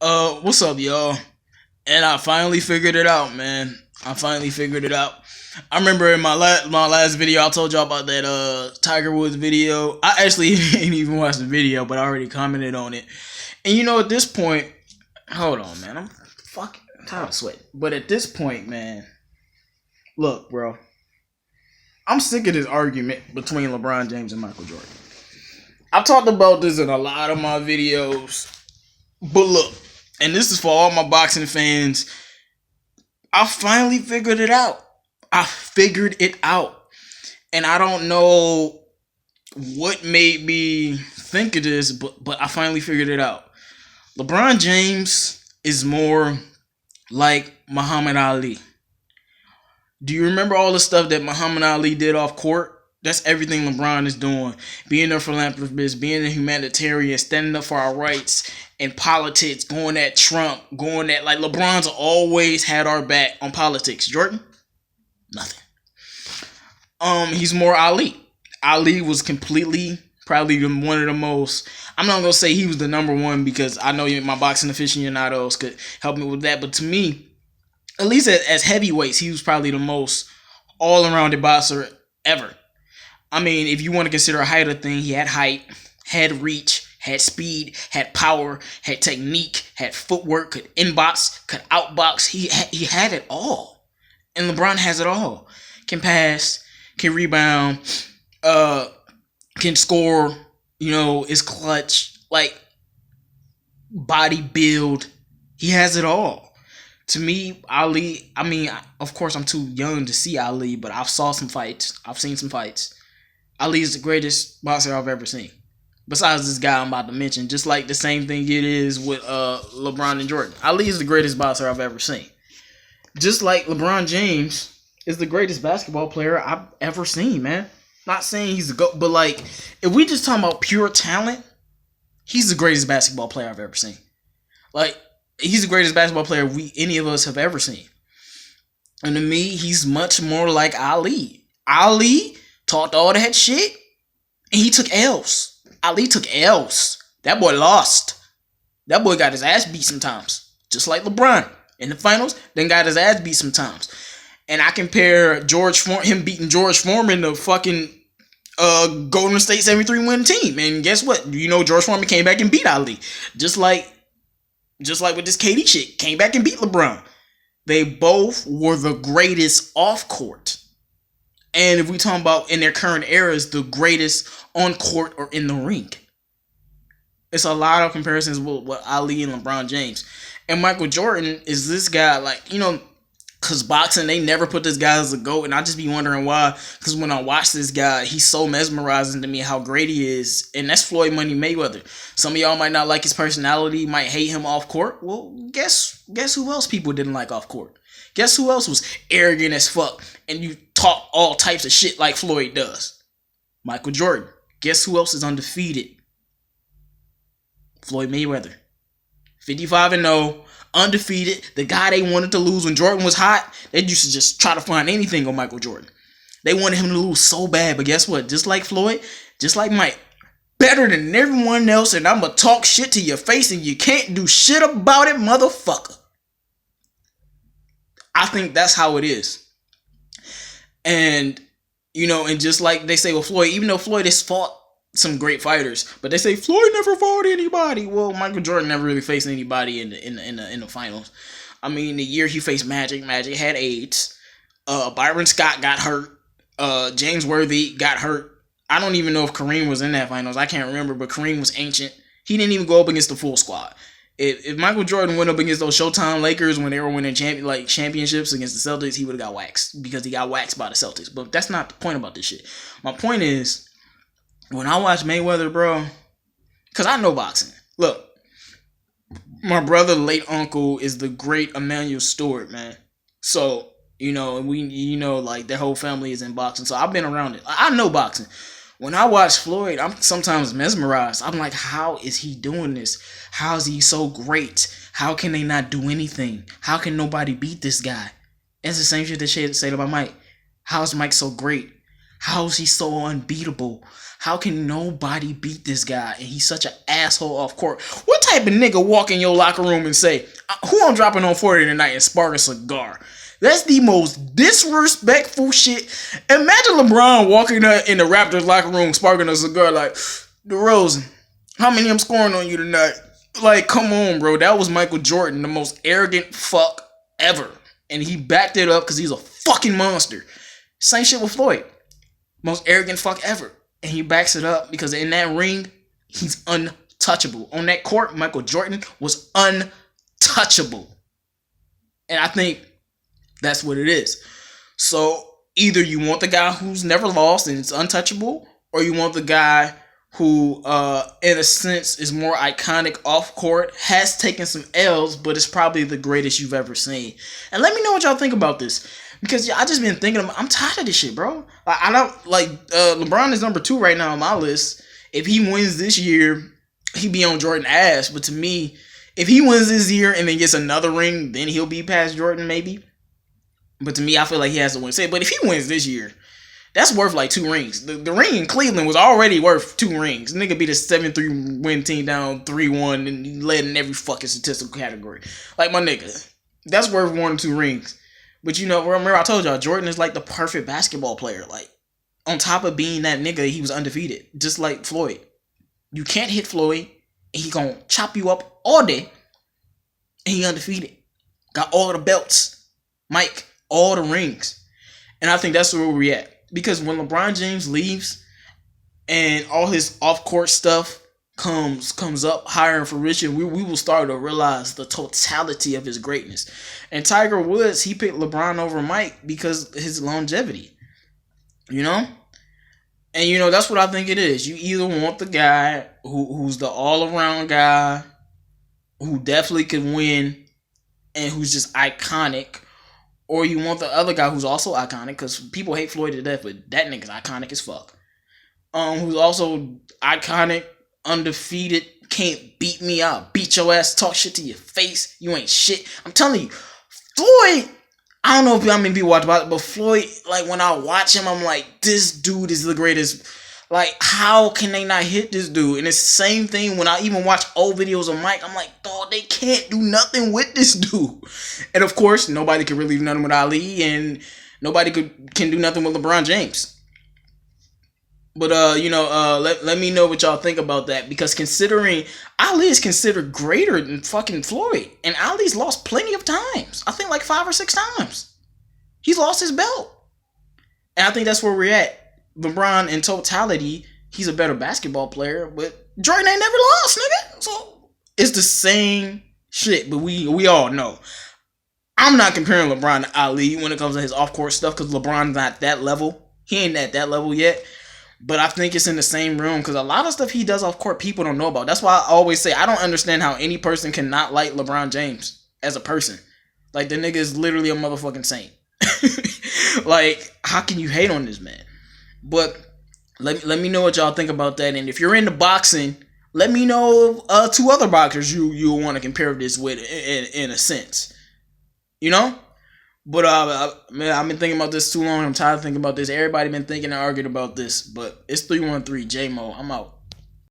What's up, y'all? And I finally figured it out, man. I finally figured it out. I remember in my last video, I told y'all about that Tiger Woods video. I actually didn't even watch the video, but I already commented on it. And at this point, hold on, man. I'm fucking tired of sweating. But at this point, man, look, bro, I'm sick of this argument between LeBron James and Michael Jordan. I've talked about this in a lot of my videos, but look, and this is for all my boxing fans. I finally figured it out. I figured it out. And I don't know what made me think of this, but I finally figured it out. LeBron James is more like Muhammad Ali. Do you remember all the stuff that Muhammad Ali did off court? That's everything LeBron is doing. Being a philanthropist, being a humanitarian, standing up for our rights in politics, going at Trump, going at like LeBron's always had our back on politics. Jordan, nothing. He's more Ali. Ali was completely probably one of the most. I'm not gonna say he was the number one because I know my boxing aficionados could help me with that, but to me, at least as heavyweights, he was probably the most all-around boxer ever. I mean, if you want to consider a height of thing, he had height, had reach, had speed, had power, had technique, had footwork, could inbox, could outbox. He had it all, and LeBron has it all. Can pass, can rebound, can score. Is clutch, like body build. He has it all. To me, Ali. I mean, of course, I'm too young to see Ali, but I've saw some fights. I've seen some fights. Ali is the greatest boxer I've ever seen. Besides this guy I'm about to mention, just like the same thing it is with LeBron and Jordan. Ali is the greatest boxer I've ever seen. Just like LeBron James is the greatest basketball player I've ever seen, man. Not saying he's a GOAT, but like, if we just talking about pure talent, he's the greatest basketball player I've ever seen. Like, he's the greatest basketball player any of us have ever seen. And to me, he's much more like Ali. Ali talked all that shit, and he took L's. Ali took L's. That boy lost. That boy got his ass beat sometimes. Just like LeBron. In the finals, then got his ass beat sometimes. And I compare him beating George Foreman to fucking Golden State 73 winning team. And guess what? George Foreman came back and beat Ali. Just like with this KD shit. Came back and beat LeBron. They both were the greatest off court. And if we talk about in their current eras, the greatest on court or in the ring. It's a lot of comparisons with Ali and LeBron James. And Michael Jordan is this guy, like, because boxing, they never put this guy as a GOAT. And I just be wondering why. Because when I watch this guy, he's so mesmerizing to me how great he is. And that's Floyd Money Mayweather. Some of y'all might not like his personality, might hate him off court. Well, guess who else people didn't like off court? Guess who else was arrogant as fuck and you talk all types of shit like Floyd does? Michael Jordan. Guess who else is undefeated? Floyd Mayweather. 55-0, undefeated. The guy they wanted to lose when Jordan was hot, they used to just try to find anything on Michael Jordan. They wanted him to lose so bad, but guess what? Just like Floyd, just like Mike, better than everyone else, and I'm gonna talk shit to your face and you can't do shit about it, motherfucker. I think that's how it is. And, and just like they say with Floyd, even though Floyd has fought some great fighters, but they say Floyd never fought anybody. Well, Michael Jordan never really faced anybody in the finals. I mean, the year he faced Magic had AIDS. Byron Scott got hurt. James Worthy got hurt. I don't even know if Kareem was in that finals. I can't remember, but Kareem was ancient. He didn't even go up against the full squad. If Michael Jordan went up against those Showtime Lakers when they were winning championships against the Celtics, he would have got waxed because he got waxed by the Celtics. But that's not the point about this shit. My point is, when I watch Mayweather, bro, because I know boxing. Look, my brother, late uncle, is the great Emmanuel Stewart, man. So, like their whole family is in boxing. So I've been around it. I know boxing. When I watch Floyd, I'm sometimes mesmerized. I'm like, how is he doing this? How is he so great? How can they not do anything? How can nobody beat this guy? It's the same shit that shit said about Mike. How is Mike so great? How is he so unbeatable? How can nobody beat this guy? And he's such an asshole off court. What type of nigga walk in your locker room and say, who I'm dropping on 40 tonight and spark a cigar? That's the most disrespectful shit. Imagine LeBron walking in the Raptors locker room sparking a cigar like, DeRozan, how many I'm scoring on you tonight? Like, come on, bro. That was Michael Jordan, the most arrogant fuck ever. And he backed it up because he's a fucking monster. Same shit with Floyd. Most arrogant fuck ever. And he backs it up because in that ring, he's untouchable. On that court, Michael Jordan was untouchable. And I think that's what it is. So either you want the guy who's never lost and it's untouchable, or you want the guy who, in a sense, is more iconic off court, has taken some L's, but is probably the greatest you've ever seen. And let me know what y'all think about this. Because I just been thinking, I'm tired of this shit, bro. I don't like LeBron is number 2 right now on my list. If he wins this year, he be on Jordan ass. But to me, if he wins this year and then gets another ring, then he'll be past Jordan maybe. But to me, I feel like he has to win. But if he wins this year, that's worth like 2 rings. The ring in Cleveland was already worth 2 rings. Nigga beat a 7-3 win team down 3-1 and led in every fucking statistical category. Like my nigga, that's worth 1 or 2 rings. But you know, remember I told y'all, Jordan is like the perfect basketball player. Like, on top of being that nigga, he was undefeated. Just like Floyd. You can't hit Floyd, and he gonna chop you up all day, and he undefeated. Got all the belts. Mike, all the rings. And I think that's where we're at. Because when LeBron James leaves, and all his off-court stuff comes up higher in fruition, we will start to realize the totality of his greatness. And Tiger Woods, he picked LeBron over Mike because his longevity. You know? And you know, that's what I think it is. You either want the guy who's the all-around guy, who definitely can win, and who's just iconic, or you want the other guy who's also iconic, because people hate Floyd to death, but that nigga's iconic as fuck. Who's also iconic, undefeated, can't beat me, I'll beat your ass, talk shit to your face, you ain't shit. I'm telling you, Floyd, I don't know if how many people watch about it, but Floyd, like when I watch him, I'm like, this dude is the greatest. Like, how can they not hit this dude? And it's the same thing when I even watch old videos of Mike, I'm like, dog, they can't do nothing with this dude. And of course, nobody can really do nothing with Ali, and nobody can do nothing with LeBron James. But let me know what y'all think about that, because considering Ali is considered greater than fucking Floyd, and Ali's lost plenty of times. I think like 5 or 6 times. He's lost his belt. And I think that's where we're at. LeBron in totality, he's a better basketball player, but Jordan ain't never lost, nigga. So it's the same shit, but we all know. I'm not comparing LeBron to Ali when it comes to his off-court stuff, because LeBron's not that level. He ain't at that level yet. But I think it's in the same room, because a lot of stuff he does off court people don't know about. That's why I always say I don't understand how any person cannot like LeBron James as a person. Like, the nigga is literally a motherfucking saint. Like, how can you hate on this man? But let me know what y'all think about that. And if you're into boxing, let me know 2 other boxers you want to compare this with in a sense. You know? But man, I've been thinking about this too long. I'm tired of thinking about this. Everybody been thinking and arguing about this. But it's 313 J-Mo. I'm out.